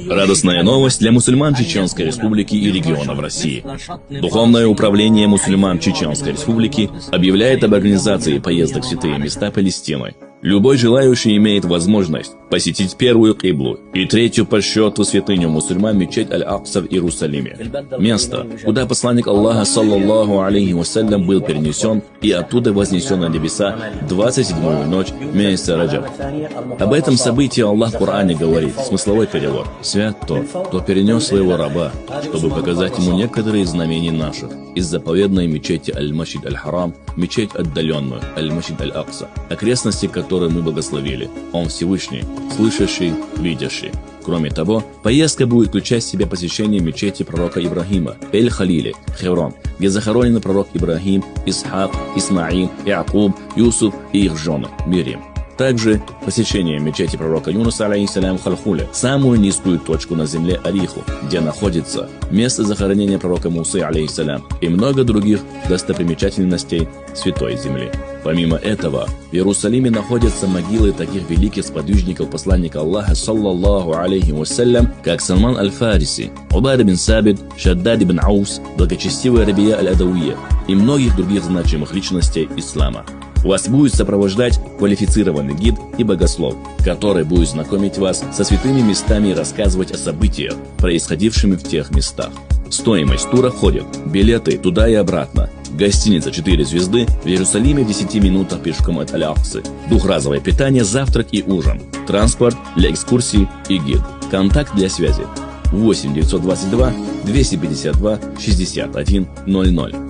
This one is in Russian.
Радостная новость для мусульман Чеченской Республики и регионов России. Духовное управление мусульман Чеченской Республики объявляет об организации поездок в святые места Палестины. Любой желающий имеет возможность посетить первую киблу и третью по счету святыню мусульман мечеть Аль-Акса в Иерусалиме. Место, куда посланник Аллаха, саллаллаху алейхи вассалям, был перенесен и оттуда вознесен на небеса 27-ю ночь месяца Раджаб. Об этом событии Аллах в Коране говорит, смысловой перевод: «Свят тот, кто перенес своего раба, чтобы показать ему некоторые знамения наших, из заповедной мечети Аль-Машид Аль-Харам, мечеть отдаленную Аль-Машид Аль-Акса, окрестности которой мы благословили. Он Всевышний, слышащий, видящий». Кроме того, поездка будет включать в себя посещение мечети пророка Ибрахима, Эль-Халили, Хеврон, где захоронены пророк Ибрахим, Исхак, Исмаил, Якуб, Юсуф и их жены, Мирим. Также посещение мечети пророка Юнуса, алейхиссалям, Халхуле, самую низкую точку на земле Ариху, где находится место захоронения пророка Мусы, алейхиссалям, и много других достопримечательностей Святой Земли. Помимо этого, в Иерусалиме находятся могилы таких великих сподвижников посланника Аллаха, саллаллаху алейхи вассалям, как Салман Аль-Фариси, Убайд бин Сабит, Шаддад бин Аус, благочестивая Рабия Аль-Адауия и многих других значимых личностей ислама. Вас будет сопровождать квалифицированный гид и богослов, который будет знакомить вас со святыми местами и рассказывать о событиях, происходившими в тех местах. В стоимость тура входят билеты туда и обратно, гостиница 4 звезды в Иерусалиме в 10 минутах пешком от Аль-Аксы, двухразовое питание, завтрак и ужин, транспорт для экскурсий и гид. Контакт для связи: 8 922 252 61 00.